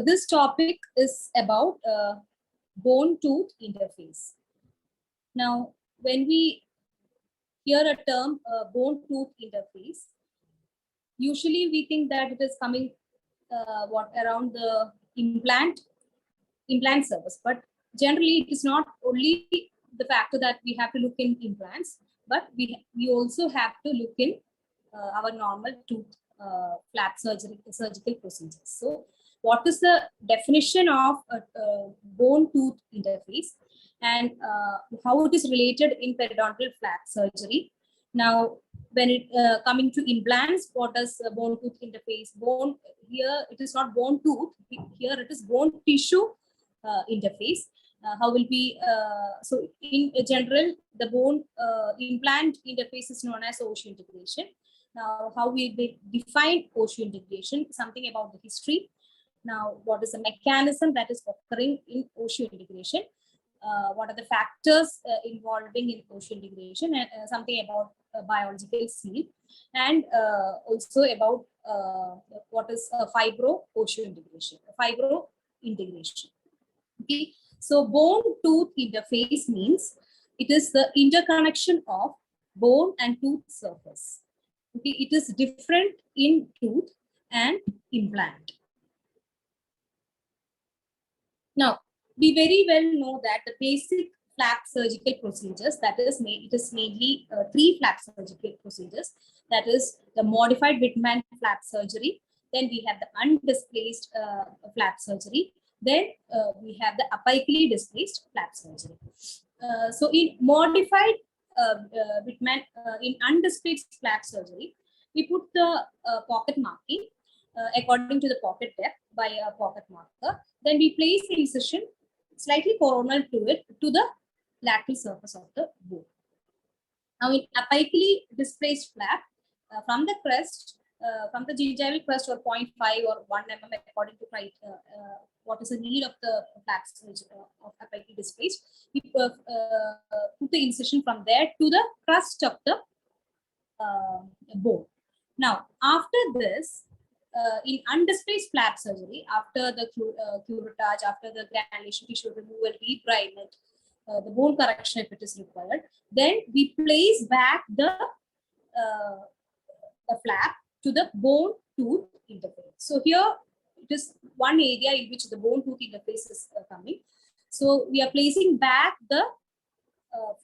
This topic is about bone-tooth interface. Now, when we hear a term bone-tooth interface, usually we think that it is coming around the implant surface, but generally it is not only the factor that we have to look in implants, but we also have to look in our normal tooth flap surgical procedures. So what is the definition of a bone-tooth interface, and how it is related in periodontal flap surgery? Now, when it coming to implants, what does bone-tooth interface? Bone here, it is not bone-tooth. Here it is bone tissue interface. How will be so in general, the bone implant interface is known as osseointegration. Now, how we define osseointegration? Something about the history. Now, what is the mechanism that is occurring in osseointegration? What are the factors involving in osseointegration? And something about biological seal, and also about what is fibro osseointegration, fibro integration. Okay, so bone-tooth interface means it is the interconnection of bone and tooth surface. Okay, it is different in tooth and implant. Now, we very well know that the basic flap surgical procedures, that is, it is mainly 3 flap surgical procedures. That is the modified Whitman flap surgery. Then we have the undisplaced flap surgery. Then we have the apically displaced flap surgery. So in modified Whitman, in undisplaced flap surgery, we put the pocket marking according to the pocket depth by a pocket marker. Then we place the incision slightly coronal to it, to the lateral surface of the bone. Now, in apically displaced flap, from the crest, from the gingival crest, or 0.5 or 1 mm according to what is the need of the flap of apically displaced, we put the incision from there to the crust of the bone. Now, after this, in undisplaced flap surgery, after the curettage, after the granulation tissue removal, debridement, the bone correction if it is required, then we place back the flap to the bone-tooth interface. So here it is one area in which the bone-tooth interface is coming. So we are placing back the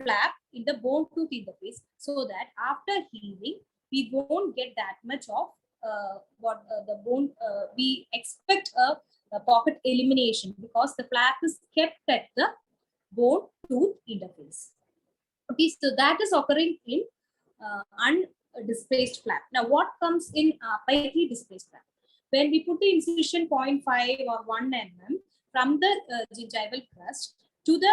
flap in the bone-tooth interface, so that after healing, we won't get that much of the bone. We expect a pocket elimination because the flap is kept at the bone-tooth interface. Okay, so that is occurring in undisplaced flap. Now, what comes in apically displaced flap? When we put the incision 0.5 or 1 mm from the gingival crest to the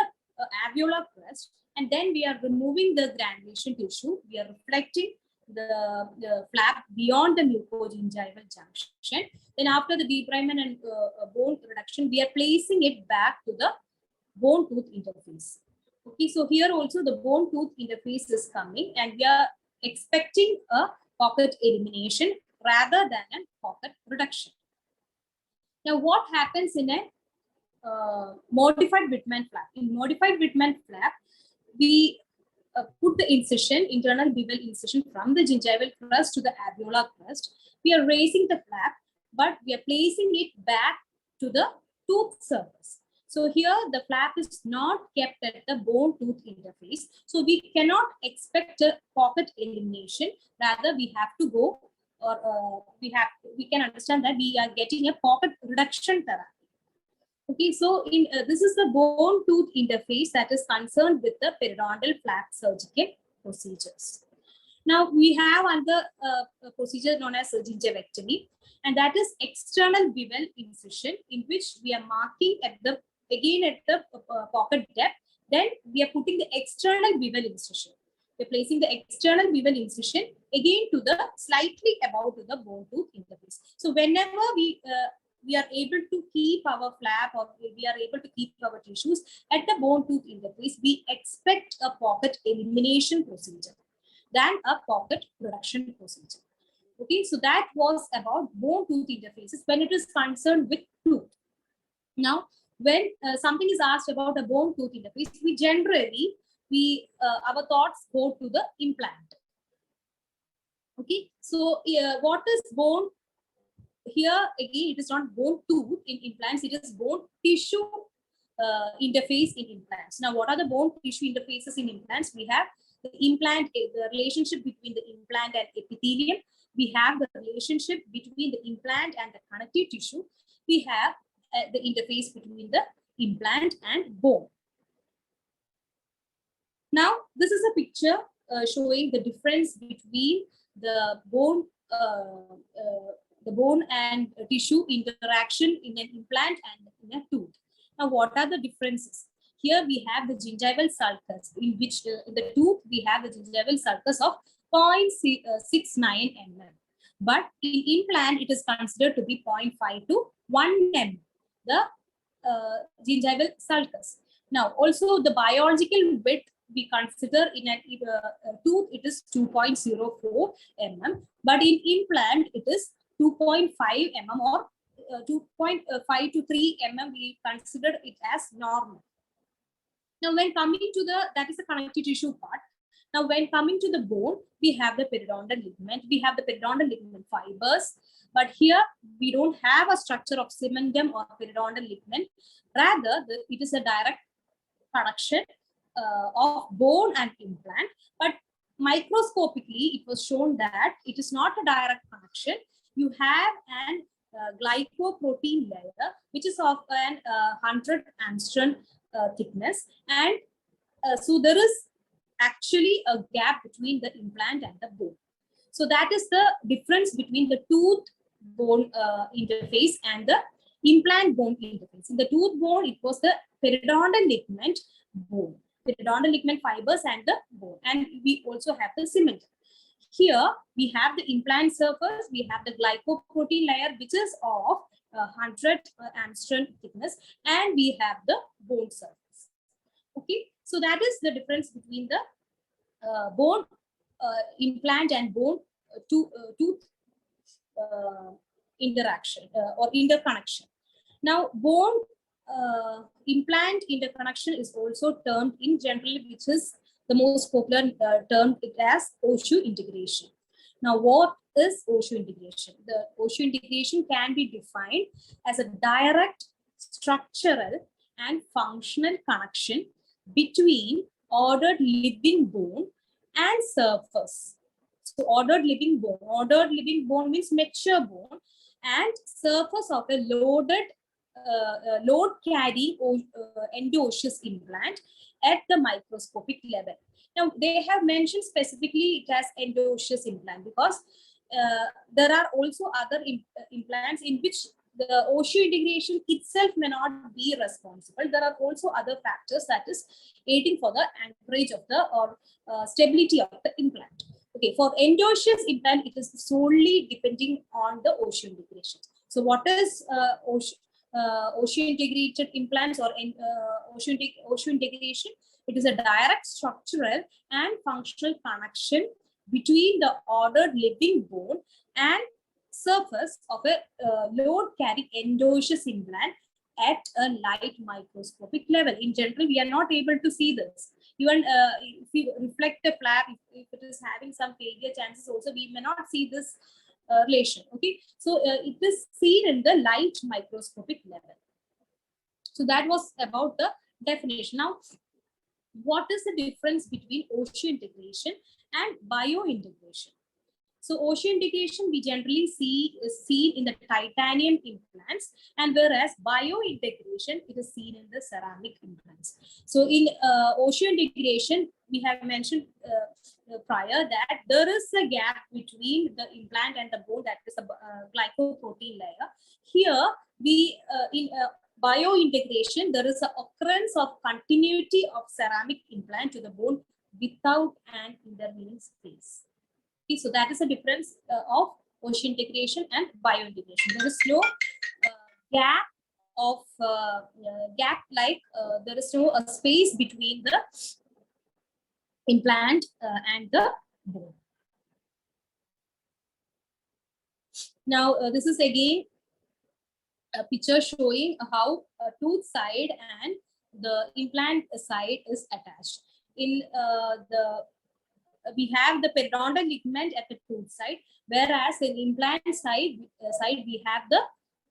alveolar crest, and then we are removing the granulation tissue, we are reflecting the flap beyond the mucogingival junction. Then after the debridement and bone reduction, we are placing it back to the bone-tooth interface. Okay, so here also the bone-tooth interface is coming, and we are expecting a pocket elimination rather than a pocket reduction. Now, what happens in a modified Whitman flap? In modified Whitman flap, we put the incision, internal bevel incision from the gingival crest to the alveolar crest. We are raising the flap, but we are placing it back to the tooth surface. So here the flap is not kept at the bone-tooth interface. So we cannot expect a pocket elimination. Rather, we have to go, or we can understand that we are getting a pocket reduction therapy. Okay, so in this is the bone-tooth interface that is concerned with the periodontal flap surgical procedures. Now we have another procedure known as gingivectomy, and that is external bevel incision, in which we are marking at the pocket depth. Then we are putting the external bevel incision. We're placing the external bevel incision again to the slightly above to the bone-tooth interface. So whenever we are able to keep our flap, or we are able to keep our tissues at the bone-tooth interface, we expect a pocket elimination procedure than a pocket reduction procedure. Okay, so that was about bone-tooth interfaces when it is concerned with tooth. Now, when something is asked about a bone-tooth interface, we generally our thoughts go to the implant. Okay, so what is bone? Here again, it is not bone tooth in implants; it is bone tissue interface in implants. Now, what are the bone tissue interfaces in implants? We have the implant, the relationship between the implant and epithelium. We have the relationship between the implant and the connective tissue. We have the interface between the implant and bone. Now, this is a picture showing the difference between the bone and tissue interaction in an implant and in a tooth. Now, what are the differences? Here we have the gingival sulcus, in which in the tooth we have the gingival sulcus of 0.69 mm. But in implant, it is considered to be 0.5 to 1 mm, the gingival sulcus. Now, also the biological width we consider in a tooth, it is 2.04 mm, but in implant, it is 2.5 mm or 2.5 to 3 mm, we consider it as normal. Now, when coming to that is the connective tissue part. Now, when coming to the bone, we have the periodontal ligament. We have the periodontal ligament fibers, but here we don't have a structure of cementum or periodontal ligament. Rather, it is a direct production of bone and implant, but microscopically it was shown that it is not a direct connection. You have an glycoprotein layer which is of an 100 angstrom thickness, and so there is actually a gap between the implant and the bone. So that is the difference between the tooth bone interface and the implant bone interface. In the tooth bone, it was the periodontal ligament bone, periodontal ligament fibers and the bone, and we also have the cement. Here we have the implant surface, we have the glycoprotein layer which is of 100 angstrom thickness, and we have the bone surface. Okay, so that is the difference between the bone implant and bone tooth interaction or interconnection. Now, bone implant interconnection is also termed in general, which is the most popular term as osseointegration. Now, what is osseointegration? The osseointegration can be defined as a direct structural and functional connection between ordered living bone and surface. So ordered living bone means mature bone and surface of a loaded load carrying endoosseous implant at the microscopic level. Now, they have mentioned specifically it as endoosseous implant because there are also other implants in which the osseointegration itself may not be responsible. There are also other factors that is aiding for the anchorage of the or stability of the implant. Okay, for endoosseous implant, it is solely depending on the osseointegration. So, what is osseointegrated implants or osseointegration? It is a direct structural and functional connection between the ordered living bone and surface of a load-carrying endoosseous implant at a light microscopic level. In general, we are not able to see this. Even if we reflect the flap, if it is having some failure chances also, we may not see this relation. Okay, so it is seen in the light microscopic level. So that was about the definition. Now, what is the difference between osseointegration and biointegration? So osseointegration we generally see is seen in the titanium implants, and whereas biointegration it is seen in the ceramic implants. So in osseointegration, we have mentioned prior that there is a gap between the implant and the bone, that is a glycoprotein layer. Here we in biointegration, there is an occurrence of continuity of ceramic implant to the bone without an intervening space. Okay, so that is a difference of osseointegration and biointegration. There is no gap of there is no space between the implant and the bone. Now, this is again a picture showing how a tooth side and the implant side is attached. In we have the periodontal ligament at the tooth side, whereas in implant side we have the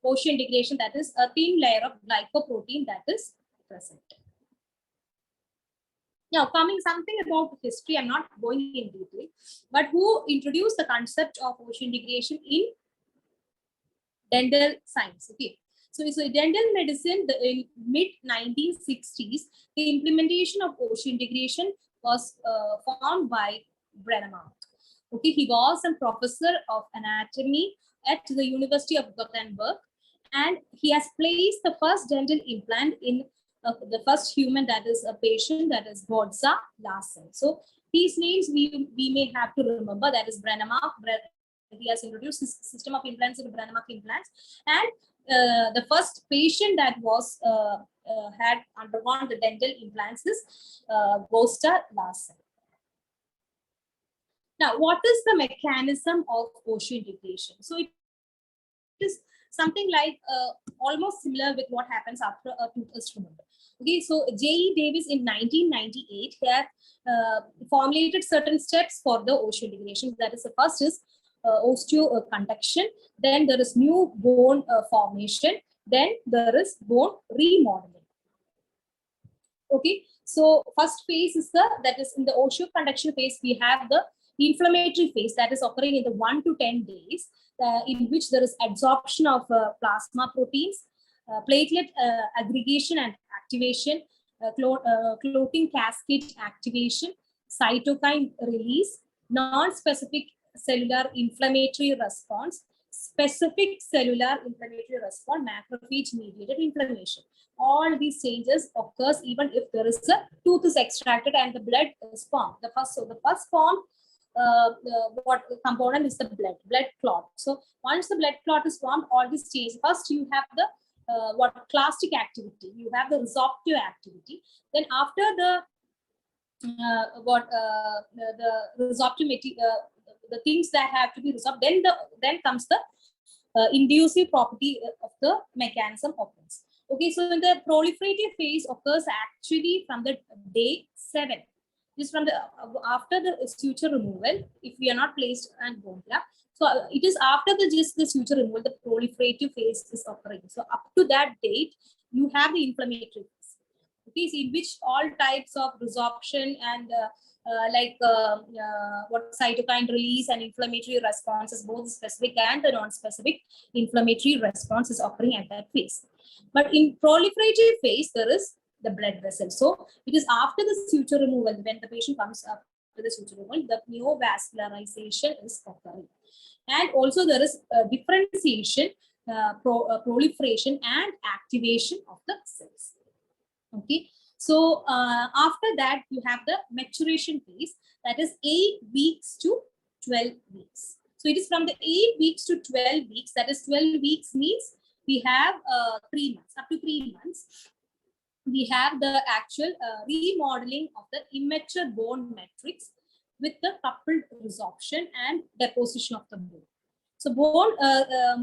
osseointegration, that is a thin layer of glycoprotein that is present. Now, coming something about history, I'm not going in detail, but who introduced the concept of osseointegration in dental science? Okay, so dental medicine, in mid 1960s, the implementation of osseointegration was formed by Brennemark. Okay, he was a professor of anatomy at the University of Gothenburg, and he has placed the first dental implant in the first human, that is a patient, that is Godza Larsen. So these names we may have to remember, that is Brennemark. He has introduced his system of implants into Brennemark implants, and the first patient that was had undergone the dental implants is Godza Larsen. Now, what is the mechanism of osseointegration? So it is something like almost similar with what happens after a tooth is removed. Okay, so J.E. Davis in 1998 had formulated certain steps for the osseointegration. That is, the first is osteoconduction, then there is new bone formation, then there is bone remodeling. Okay, so first phase is that is in the osteoconduction phase, we have the inflammatory phase that is occurring in the 1 to 10 days, in which there is absorption of plasma proteins, platelet aggregation and activation, clotting cascade activation, cytokine release, non-specific cellular inflammatory response, specific cellular inflammatory response, macrophage mediated inflammation. All these changes occurs even if there is a tooth is extracted and the blood is formed. The first form what component is the blood clot. So once the blood clot is formed, all these changes. First, you have the what clastic activity, you have the resorptive activity. Then after the resorptive material, the things that have to be resorbed, then comes the inducive property of the mechanism occurs. Okay, so in the proliferative phase occurs actually from the day 7. This from the after the suture removal, if we are not placed and bone graft. So it is after the suture removal, the proliferative phase is occurring. So up to that date, you have the inflammatory phase. Okay, so in which all types of resorption and what cytokine release and inflammatory responses, both specific and the non-specific inflammatory response is occurring at that phase. But in proliferative phase, there is the blood vessel. So it is after the suture removal, when the patient comes up to the suture removal, the neovascularization is occurring. And also there is differentiation, proliferation and activation of the cells. Okay, so after that you have the maturation phase, that is 8 weeks to 12 weeks. So it is from the 8 weeks to 12 weeks, that is 12 weeks means we have 3 months, up to 3 months. We have the actual remodeling of the immature bone matrix with the coupled resorption and deposition of the bone. So bone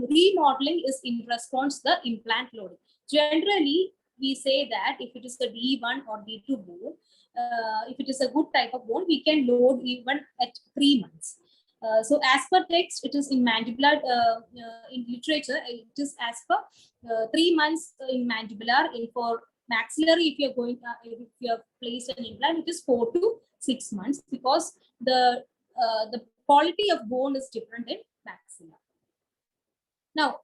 remodeling is in response to the implant loading. Generally, we say that if it is a D1 or D2 bone, if it is a good type of bone, we can load even at 3 months. So as per text, it is in mandibular, in literature, it is as per 3 months in mandibular. For maxillary, if you're going, if you have placed an implant, it is 4 to 6 months, because the quality of bone is different in maxilla. Now,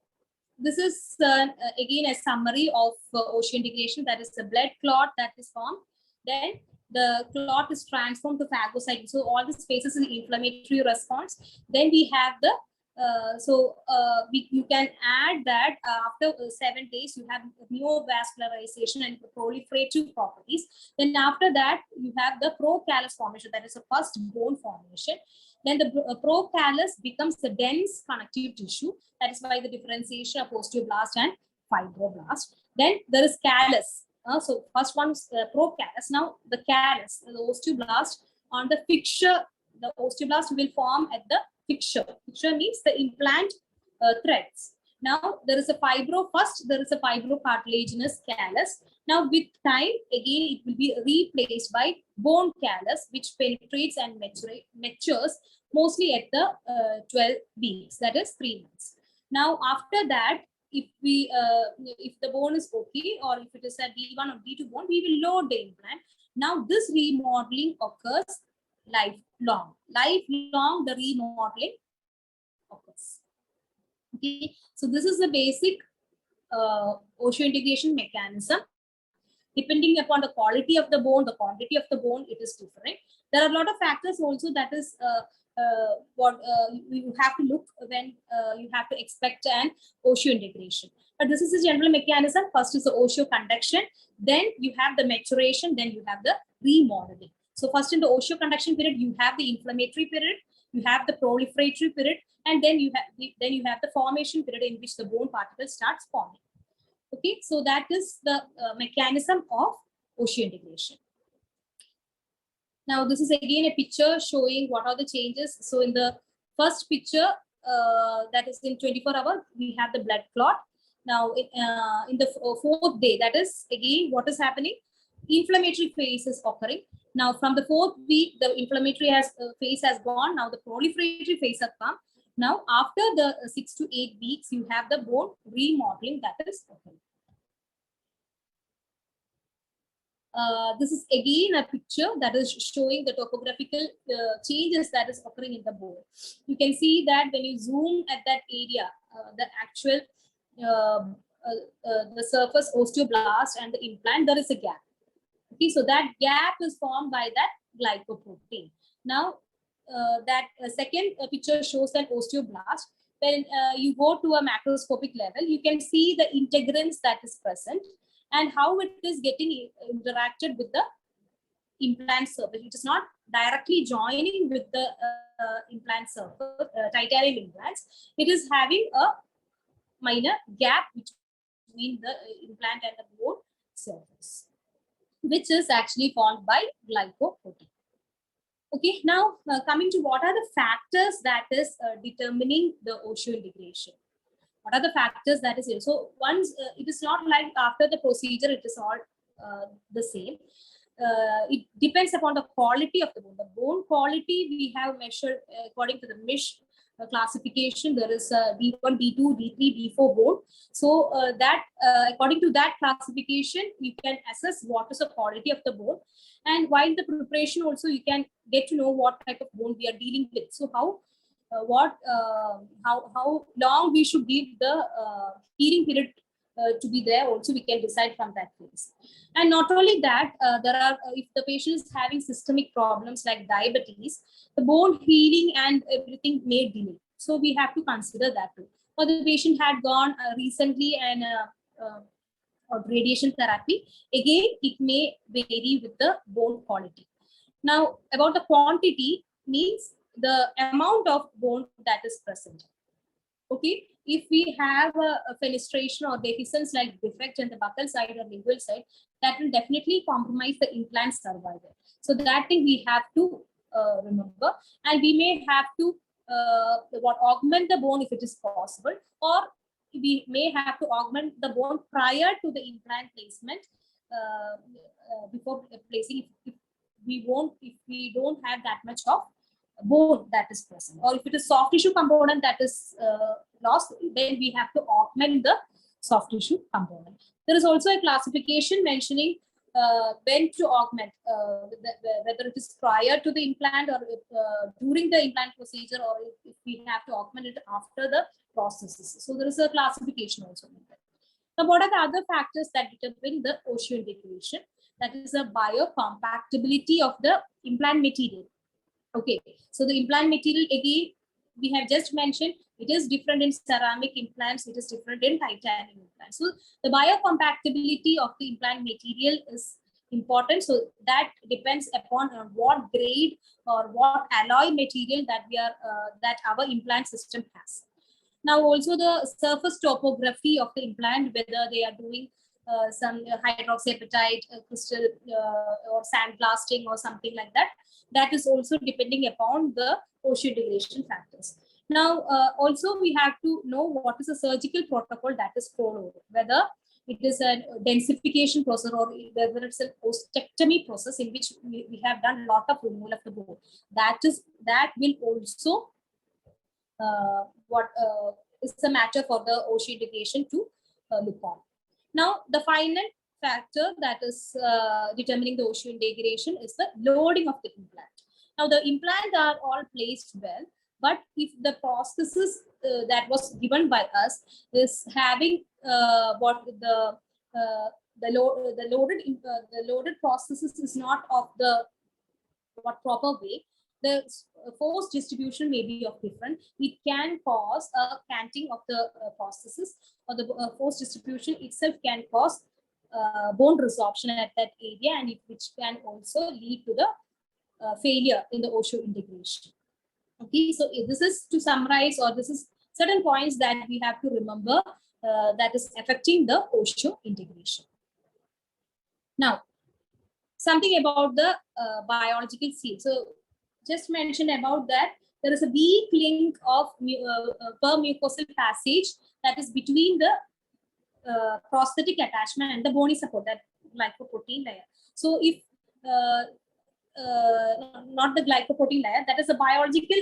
this is again a summary of osseointegration. That is the blood clot that is formed. Then the clot is transformed to phagocyte. So all these phases in inflammatory response. Then we have the you can add that after 7 days you have neovascularization and proliferative properties. Then after that you have the procallus formation, that is the first bone formation. Then the procallus becomes the dense connective tissue, that is by the differentiation of osteoblast and fibroblast. Then there is callus. So first one is procallus. Now the callus, the osteoblast on the fixture, the osteoblast will form at the fixture. Fixture means the implant threads. Now there is a there is a fibrocartilaginous callus. Now with time, again, it will be replaced by bone callus, which penetrates and matures mostly at the 12 weeks, that is 3 months. Now after that, if the bone is okay, or if it is a D1 or D2 bone, we will load the implant. Now this remodeling occurs lifelong. Lifelong, the remodeling occurs. Okay, so this is the basic osseointegration mechanism. Depending upon the quality of the bone, the quantity of the bone, it is different. There are a lot of factors also that is what you have to look when you have to expect an osseointegration. But this is a general mechanism. First is the osteoconduction, then you have the maturation, then you have the remodeling. So first in the osteoconduction period, you have the inflammatory period, you have the proliferatory period, and then you have the formation period in which the bone particles starts forming. Okay, so that is the mechanism of osseointegration. Now this is again a picture showing what are the changes. So in the first picture, that is in 24 hours, we have the blood clot. Now in the fourth day, that is again what is happening. Inflammatory phase is occurring. Now from the fourth week, the inflammatory phase has gone. Now the proliferatory phase has come. Now after the 6 to 8 weeks, you have the bone remodeling that is occurring. This is again a picture that is showing the topographical changes that is occurring in the bone. You can see that when you zoom at that area, the actual the surface osteoblast and the implant, there is a gap. Okay, so that gap is formed by that glycoprotein. Now that second picture shows an osteoblast. When you go to a macroscopic level, you can see the integrins that is present and how it is getting interacted with the implant surface. It is not directly joining with the implant surface, titanium implants. It is having a minor gap between the implant and the bone surface, which is actually formed by glycoprotein. Okay, now coming to what are the factors that is determining the osseointegration. What are the factors that is here? So once it is not like after the procedure, it is all the same. It depends upon the quality of the bone. The bone quality we have measured according to the MISH classification. There is a D1, D2, D3, D4 bone. So that according to that classification, you can assess what is the quality of the bone. And while the preparation also, you can get to know what type of bone we are dealing with. So how long we should give the healing period to be there, also we can decide from that phase. And not only that, there are if the patient is having systemic problems like diabetes, the bone healing and everything may delay. So we have to consider that too. Or the patient had gone recently and radiation therapy, again it may vary with the bone quality. Now about the quantity means the amount of bone that is present. Okay, if we have a fenestration or dehiscence like defect in the buccal side or lingual side, that will definitely compromise the implant survival. So that thing we have to remember, and we may have to augment the bone if it is possible, or we may have to augment the bone prior to the implant placement before placing if we don't have that much of bone that is present, or if it is soft tissue component that is lost, then we have to augment the soft tissue component. There is also a classification mentioning when to augment, whether it is prior to the implant or during the implant procedure, or if we have to augment it after the processes. So there is a classification also. Now, what are the other factors that determine the osseointegration? That is the biocompatibility of the implant material. Okay, so the implant material, again, we have just mentioned, it is different in ceramic implants, it is different in titanium implants. So the biocompatibility of the implant material is important. So that depends upon what grade or what alloy material that we are that our implant system has. Now also the surface topography of the implant, whether they are doing some hydroxyapatite crystal or sandblasting or something like that. That is also depending upon the osseointegration factors. Now, also we have to know what is a surgical protocol that is followed, whether it is a densification process or whether it's a ostectomy process in which we have done a lot of removal of the bone. That will also what is a matter for the osseointegration to look on. Now, the final factor that is determining the osseointegration is the loading of the implant. Now, the implants are all placed well, but if the prosthesis that was given by us is having what the loaded prosthesis is not of the proper way, the force distribution may be of different. It can cause a canting of the prosthesis, or the force distribution itself can cause bone resorption at that area, and which can also lead to the failure in the osseointegration. Okay, so this is to summarize, or this is certain points that we have to remember that is affecting the osseointegration. Now, something about the biological seal. So, just mentioned about that there is a weak link of permucosal passage that is between the prosthetic attachment and the bony support, that glycoprotein layer. So, if not the glycoprotein layer, that is a biological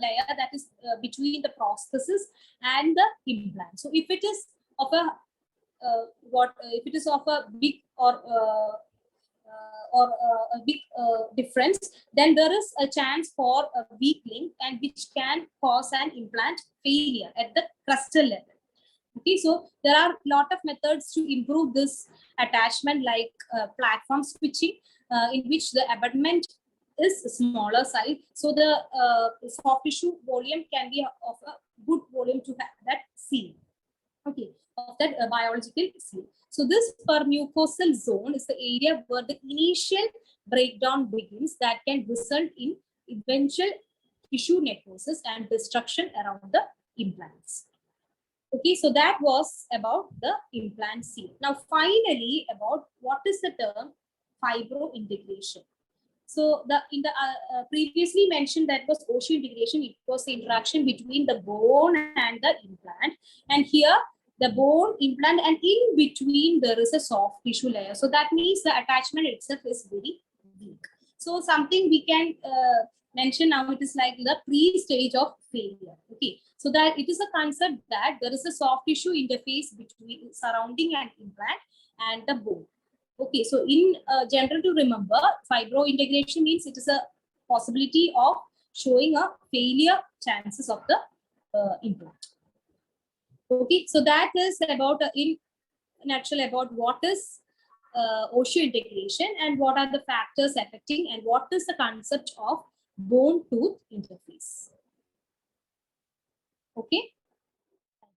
layer that is between the prosthesis and the implant. So, if it is of a if it is of a big or a big difference, then there is a chance for a weak link, and which can cause an implant failure at the crustal level. Okay, so there are a lot of methods to improve this attachment, like platform switching, in which the abutment is smaller size, so the soft tissue volume can be of a good volume to have that seal. Okay, of that biological seal. So this permucosal zone is the area where the initial breakdown begins that can result in eventual tissue necrosis and destruction around the implants. Okay, so that was about the implant seal. Now, finally, about what is the term fibrointegration. So, in the previously mentioned, that was osseointegration. It was the interaction between the bone and the implant, and here the bone, implant, and in between there is a soft tissue layer. So that means the attachment itself is very weak. So something we can mention now, it is like the pre-stage of failure. Okay, so that it is a concept that there is a soft tissue interface between surrounding an implant and the bone. Okay, so in general, to remember, fibrointegration means it is a possibility of showing a failure chances of the implant. Okay, so that is about in nutshell about what is osseointegration and what are the factors affecting and what is the concept of bone-tooth interface. Okay.